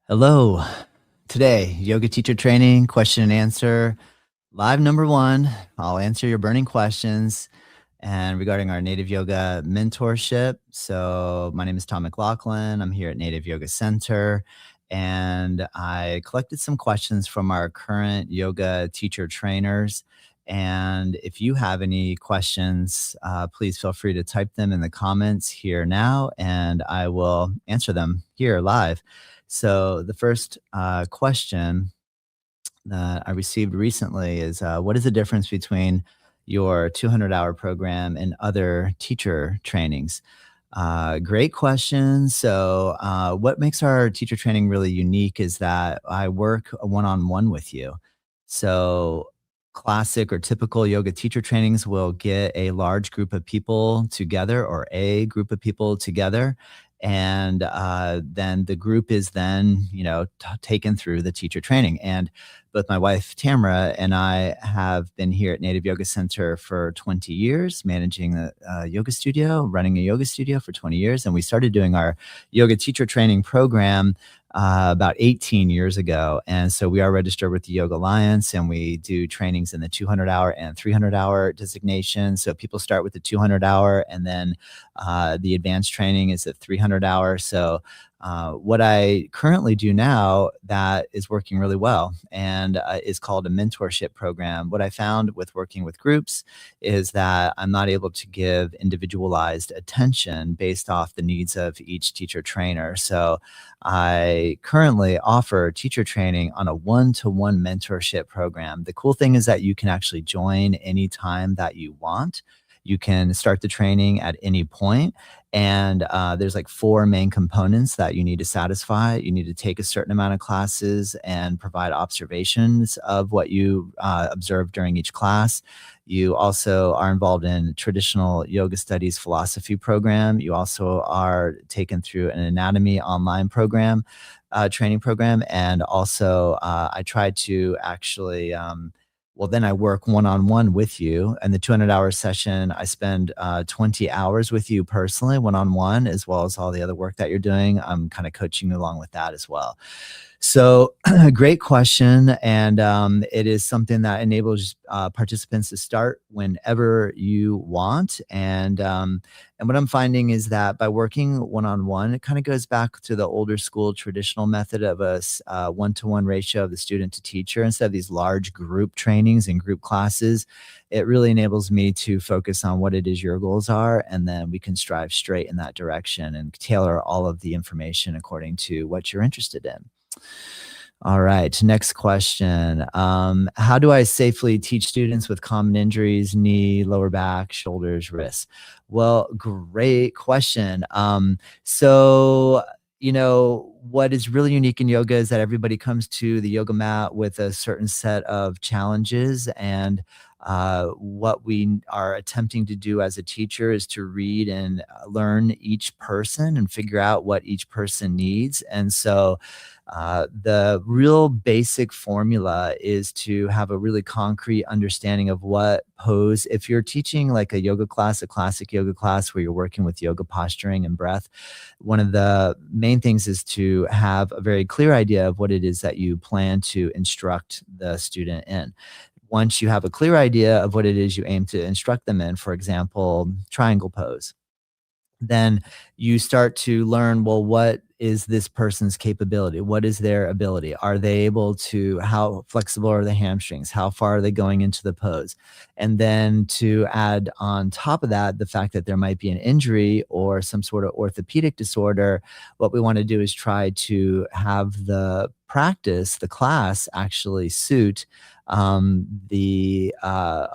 Hello. Today, yoga teacher training, question and answer, live number one. I'll answer your burning questions and regarding our native yoga mentorship. So, my name is Todd McLaughlin. I'm here at Native Yoga Center, and I collected some questions from our current yoga teacher trainers. And if you have any questions, please feel free to type them in the comments here now, and I will answer them here live. So, the first question that I received recently is what is the difference between your 200-hour program and other teacher trainings? Great question. So, what makes our teacher training really unique is that I work one on one with you. So, classic or typical yoga teacher trainings will get a large group of people together or a group of people together. And then the group is then, taken through the teacher training. And both my wife Tamara and I have been here at Native Yoga Center for 20 years, managing a yoga studio, running a yoga studio for 20 years. And we started doing our yoga teacher training program about 18 years ago. And so we are registered with the Yoga Alliance, and we do trainings in the 200-hour and 300-hour designation. So people start with the 200-hour, and then the advanced training is at 300-hour. So what I currently do now that is working really well and is called a mentorship program. What I found with working with groups is that I'm not able to give individualized attention based off the needs of each teacher trainer. So I currently offer teacher training on a one-to-one mentorship program. The cool thing is that you can actually join anytime that you want. You can start the training at any point, and there's like four main components that you need to satisfy. You need to take a certain amount of classes and provide observations of what you observed during each class. You also are involved in traditional yoga studies philosophy program. You also are taken through an anatomy online program, training program, and also I try to actually then I work one-on-one with you. And the 200-hour session, I spend 20 hours with you personally, one-on-one, as well as all the other work that you're doing. I'm kind of coaching you along with that as well. So great question. And it is something that enables participants to start whenever you want. And what I'm finding is that by working one-on-one, it kind of goes back to the older school traditional method of a one-to-one ratio of the student to teacher instead of these large group trainings and group classes. It really enables me to focus on what it is your goals are, and then we can strive straight in that direction and tailor all of the information according to what you're interested in. All right, next question. How do I safely teach students with common injuries, knee, lower back, shoulders, wrists? Well, great question. What is really unique in yoga is that everybody comes to the yoga mat with a certain set of challenges. And what we are attempting to do as a teacher is to read and learn each person and figure out what each person needs. And so the real basic formula is to have a really concrete understanding of what pose. If you're teaching like a yoga class, a classic yoga class where you're working with yoga posturing and breath, one of the main things is to have a very clear idea of what it is that you plan to instruct the student in. Once you have a clear idea of what it is you aim to instruct them in, for example, triangle pose, then you start to learn, well, what is this person's capability? What is their ability? Are they able to, how flexible are the hamstrings? How far are they going into the pose? And then to add on top of that, the fact that there might be an injury or some sort of orthopedic disorder, what we want to do is try to have the practice, the class actually suit a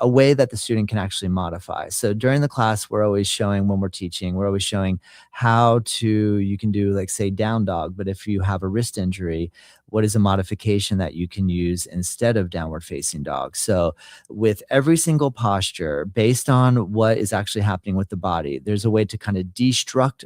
way that the student can actually modify. So during the class, we're always showing, when we're teaching, we're always showing how to, you can do like say down dog, but if you have a wrist injury, what is a modification that you can use instead of downward facing dog? So with every single posture, based on what is actually happening with the body, there's a way to kind of deconstruct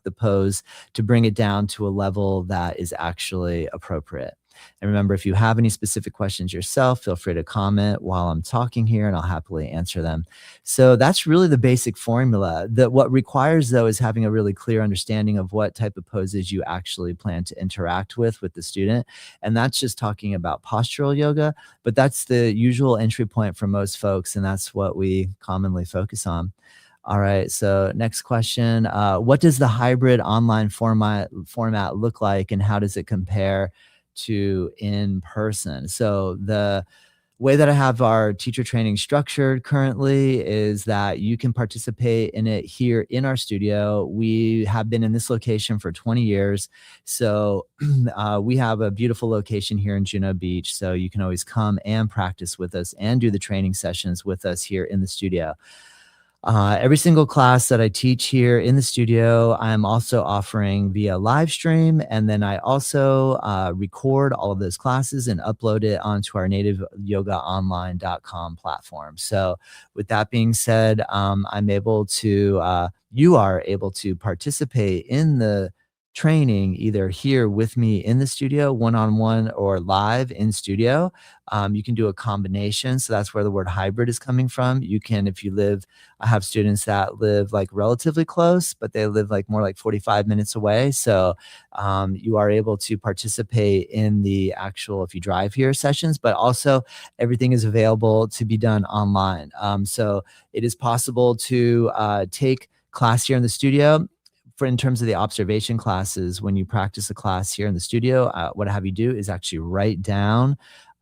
the pose to bring it down to a level that is actually appropriate. And remember, if you have any specific questions yourself, feel free to comment while I'm talking here and I'll happily answer them. So that's really the basic formula. That what requires though is having a really clear understanding of what type of poses you actually plan to interact with the student. And that's just talking about postural yoga, but that's the usual entry point for most folks. And that's what we commonly focus on. All right. So next question. What does the hybrid online format look like and how does it compare to in person? So the way that I have our teacher training structured currently is that you can participate in it here in our studio. We have been in this location for 20 years. So we have a beautiful location here in Juno Beach. So you can always come and practice with us and do the training sessions with us here in the studio. Every single class that I teach here in the studio, I'm also offering via live stream. And then I also record all of those classes and upload it onto our nativeyogaonline.com platform. So with that being said, you are able to participate in the training either here with me in the studio, one-on-one, or live in studio. You can do a combination. So that's where the word hybrid is coming from. You can, if you live, I have students that live like relatively close, but they live like more like 45 minutes away. So you are able to participate in the actual, if you drive here, sessions, but also everything is available to be done online. So it is possible to take class here in the studio. In terms of the observation classes, when you practice a class here in the studio, what I have you do is actually write down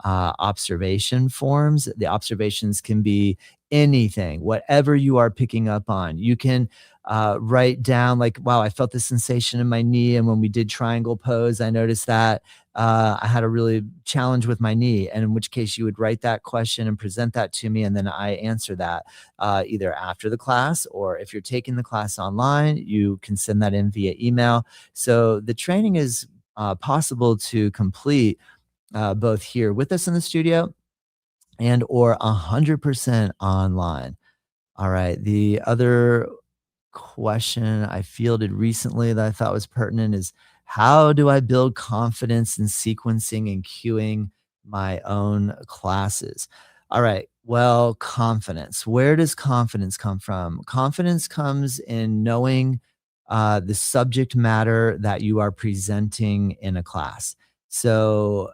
observation forms. The observations can be anything, whatever you are picking up on. You can write down like, wow, I felt this sensation in my knee. And when we did triangle pose, I noticed that I had a really challenge with my knee. And in which case you would write that question and present that to me. And then I answer that either after the class, or if you're taking the class online, you can send that in via email. So the training is possible to complete both here with us in the studio and or 100% online. All right. The other question I fielded recently that I thought was pertinent is, how do I build confidence in sequencing and cueing my own classes? All right. Well, confidence. Where does confidence come from? Confidence comes in knowing the subject matter that you are presenting in a class. So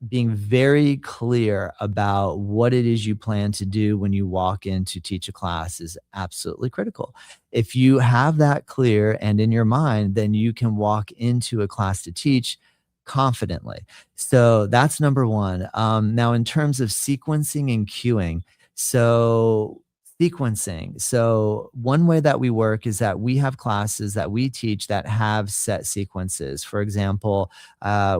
being very clear about what it is you plan to do when you walk in to teach a class is absolutely critical. If you have that clear and in your mind, then you can walk into a class to teach confidently. So that's number one. Now, in terms of sequencing and cueing, so sequencing. So one way that we work is that we have classes that we teach that have set sequences. For example, I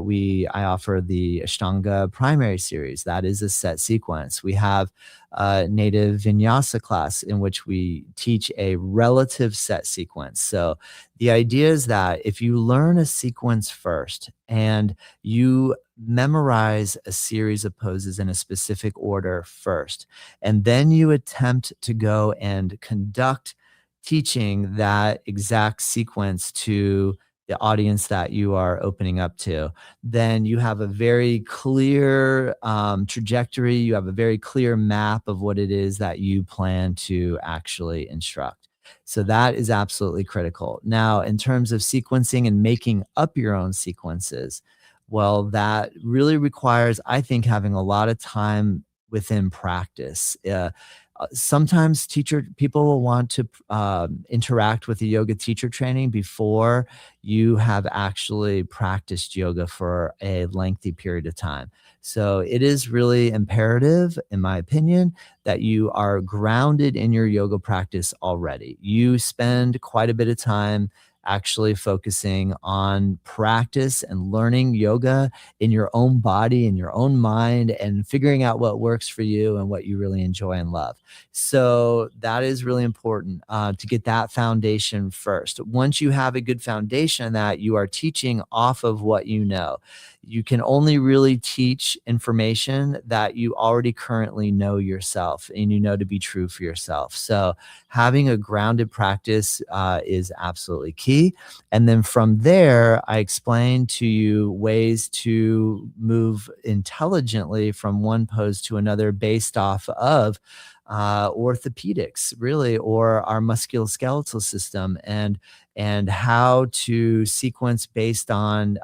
offer the Ashtanga primary series. That is a set sequence. We have a native vinyasa class in which we teach a relative set sequence. So the idea is that if you learn a sequence first and you memorize a series of poses in a specific order first, and then you attempt to go and conduct teaching that exact sequence to the audience that you are opening up to, then you have a very clear trajectory. You have a very clear map of what it is that you plan to actually instruct. So that is absolutely critical. Now, in terms of sequencing and making up your own sequences, well, that really requires, I think, having a lot of time within practice. Sometimes people will want to interact with the yoga teacher training before you have actually practiced yoga for a lengthy period of time. So it is really imperative, in my opinion, that you are grounded in your yoga practice already. You spend quite a bit of time actually focusing on practice and learning yoga in your own body, in your own mind, and figuring out what works for you and what you really enjoy and love. So that is really important to get that foundation first. Once you have a good foundation that you are teaching off of what you know, you can only really teach information that you already currently know yourself and to be true for yourself. So having a grounded practice is absolutely key. key. And then from there, I explain to you ways to move intelligently from one pose to another based off of orthopedics, really, or our musculoskeletal system, and how to sequence based on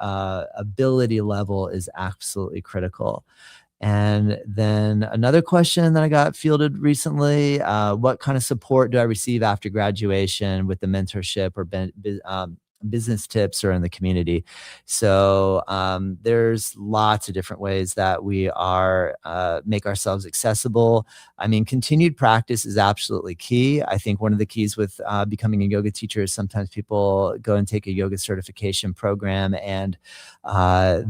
ability level is absolutely critical. And then another question that I got fielded recently, what kind of support do I receive after graduation with the mentorship or business tips or in the community? So there's lots of different ways that we are make ourselves accessible. I mean, continued practice is absolutely key. I think one of the keys with becoming a yoga teacher is sometimes people go and take a yoga certification program and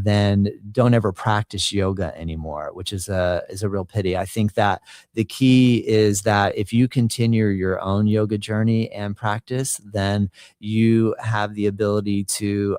then don't ever practice yoga anymore, which is a real pity. I think that the key is that if you continue your own yoga journey and practice, then you have the ability to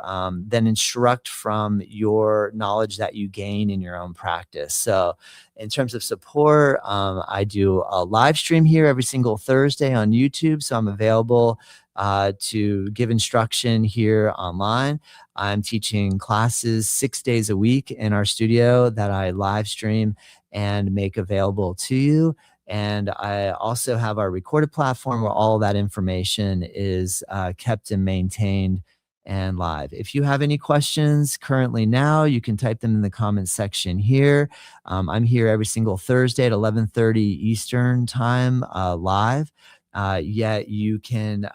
then instruct from your knowledge that you gain in your own practice. So in terms of support, I do a live stream here every single Thursday on YouTube. So I'm available to give instruction here online. I'm teaching classes 6 days a week in our studio that I live stream and make available to you. And I also have our recorded platform where all that information is kept and maintained and live. If you have any questions currently now, you can type them in the comments section here. I'm here every single Thursday at 11:30 Eastern time live. Yet you can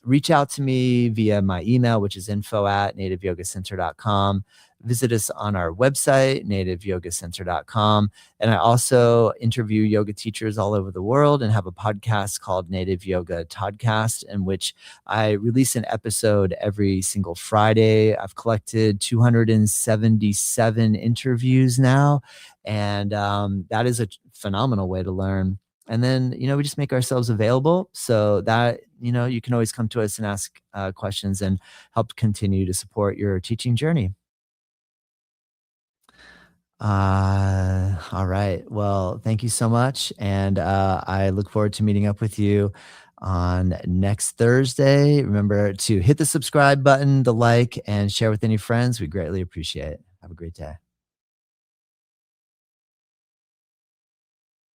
reach out to me via my email, which is info@nativeyogacenter.com. Visit us on our website, nativeyogacenter.com. And I also interview yoga teachers all over the world and have a podcast called Native Yoga Toddcast, in which I release an episode every single Friday. I've collected 277 interviews now, and that is a phenomenal way to learn. And then, we just make ourselves available so that, you can always come to us and ask questions and help continue to support your teaching journey. All right. Well, thank you so much. And I look forward to meeting up with you on next Thursday. Remember to hit the subscribe button, the like, and share with any friends. We greatly appreciate it. Have a great day.